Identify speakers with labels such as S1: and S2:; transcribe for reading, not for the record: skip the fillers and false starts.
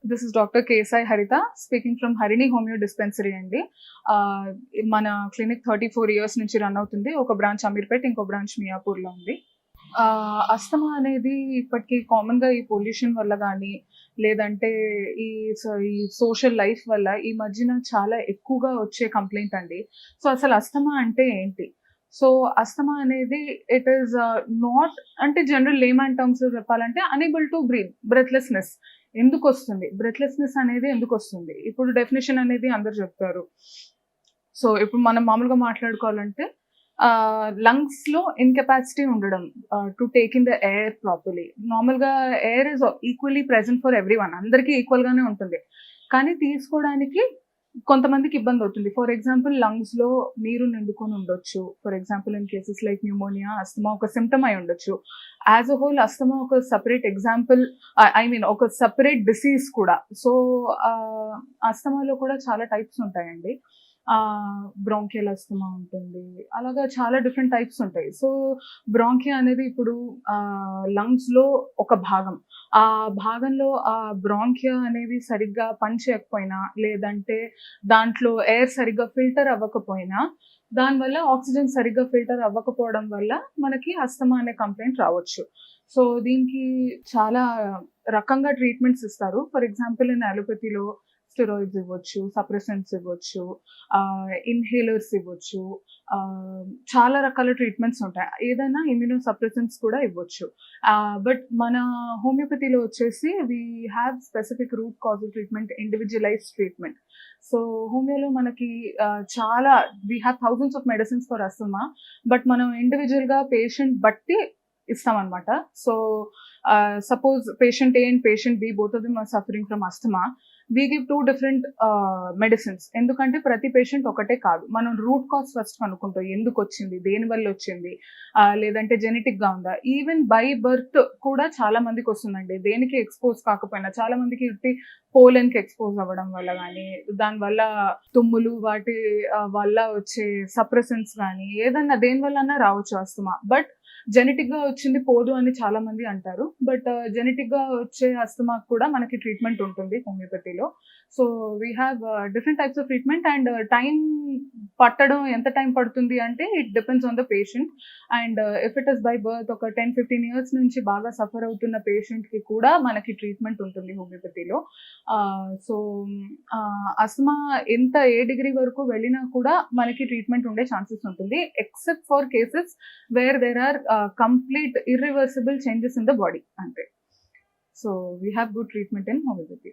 S1: This is doctor కేసాయి హరిత speaking from Harini homeo dispensary అండి. మన క్లినిక్ 34 years నుంచి రన్ అవుతుంది. ఒక బ్రాంచ్ అమీర్పేట్, ఇంకో బ్రాంచ్ మియాపూర్లో ఉంది. అస్తమా అనేది ఇప్పటికీ కామన్గా ఈ పొల్యూషన్ వల్ల కానీ, లేదంటే ఈ సోషల్ లైఫ్ వల్ల ఈ మధ్యన చాలా ఎక్కువగా వచ్చే కంప్లైంట్ అండి. సో అసలు అస్తమా అంటే ఏంటి? సో అస్తమా అనేది ఇట్ ఈస్ నాట్, అంటే జనరల్ లేమన్ టర్మ్స్ చెప్పాలంటే అనేబుల్ టు బ్రీత్, బ్రెత్లెస్నెస్. ఎందుకు వస్తుంది బ్రెత్లెస్నెస్ అనేది? ఎందుకు వస్తుంది? ఇప్పుడు డెఫినేషన్ అనేది అందరు చెప్తారు. సో ఇప్పుడు మనం మామూలుగా మాట్లాడుకోవాలంటే లంగ్స్ లో ఇన్కెపాసిటీ ఉండడం to take in the air properly. నార్మల్గా air is equally present for everyone, అందరికీ ఈక్వల్ గానే ఉంటుంది. కానీ తీసుకోవడానికి కొంతమందికి ఇబ్బంది అవుతుంది. ఫర్ ఎగ్జాంపుల్ లంగ్స్ లో నీరు నిండుకొని ఉండొచ్చు. For example in cases like pneumonia, asthma ఒక సిమ్టమ్ అయి ఉండొచ్చు. యాజ్ అ హోల్ అస్తమా ఒక సపరేట్ ఎగ్జాంపుల్, ఐ మీన్ ఒక సపరేట్ డిసీజ్ కూడా. సో అస్తమాలో కూడా చాలా టైప్స్ ఉంటాయండి. బ్రాంకియల్ అస్తమా ఉంటుంది, అలాగా చాలా డిఫరెంట్ టైప్స్ ఉంటాయి. సో బ్రాంకియా అనేది ఇప్పుడు లంగ్స్ లో ఒక భాగం. ఆ భాగంలో ఆ బ్రాంకియా అనేవి సరిగ్గా పనిచేయకపోయినా, లేదంటే దాంట్లో ఎయిర్ సరిగ్గా ఫిల్టర్ అవ్వకపోయినా, దానివల్ల ఆక్సిజన్ సరిగ్గా ఫిల్టర్ అవ్వకపోవడం వల్ల మనకి అస్తమా అనే కంప్లైంట్ రావచ్చు. సో దీనికి చాలా రకంగా ట్రీట్మెంట్స్ ఇస్తారు. ఫర్ ఎగ్జాంపుల్ ఇన్ అలోపతిలో స్టెరాయిడ్స్ ఇవ్వచ్చు, సప్రెసెంట్స్ ఇవ్వచ్చు, ఇన్హేలర్స్ ఇవ్వచ్చు, చాలా రకాల ట్రీట్మెంట్స్ ఉంటాయి. ఏదైనా ఇమ్యూనో సప్రెసెంట్స్ కూడా ఇవ్వచ్చు. బట్ మన హోమియోపతిలో వచ్చేసి we have specific root causal treatment, individualized treatment. So హోమియోలో మనకి చాలా we have thousands of medicines for asthma, but మనం ఇండివిజువల్గా పేషెంట్ బట్టి ఇస్తామన్నమాట. So suppose patient A and patient B, both of them are suffering from asthma, we give 2 different medicines. ఎందుకంటే ప్రతి patient ఒకటే కాదు. మనం రూట్ కాజ్ ఫస్ట్ కనుక్కుంటాం, ఎందుకు వచ్చింది, దేని వల్ల వచ్చింది, లేదంటే జెనెటిక్ గా ఉందా. ఈవెన్ బై బర్త్ కూడా చాలా మందికి వస్తుందండి, దేనికి ఎక్స్పోజ్ కాకపోయినా. చాలా మందికి ఇట్టి పోలెన్ కి ఎక్స్పోజ్ అవ్వడం వల్ల కానీ, దానివల్ల తుమ్ములు వాటి వల్ల వచ్చే సప్రెసెంట్స్ కానీ, ఏదన్నా దేని వల్ల రావచ్చు అస్తమా. బట్ జెనెటిక్ గా వచ్చింది పోదు అని చాలా మంది అంటారు. బట్ జెనెటిక్ గా వచ్చే అస్తమా కూడా మనకి ట్రీట్మెంట్ ఉంటుంది హోమియోపతిలో. So we have different types of treatment. And time పట్టడం ఎంత టైం పడుతుంది అంటే it depends on the patient. And if it is by birth ఒక 10-15 years నుంచి బాగా సఫర్ అవుతున్న పేషెంట్ కి కూడా మనకి ట్రీట్మెంట్ ఉంటుంది హోమియోపతిలో. సో అస్తమా ఎంత ఏ డిగ్రీ వరకు వెళ్ళినా కూడా మనకి ట్రీట్మెంట్ ఉండే ఛాన్సెస్ ఉంటుంది, except for cases where there are complete irreversible changes in the body ante. So we have good treatment in homeopathy.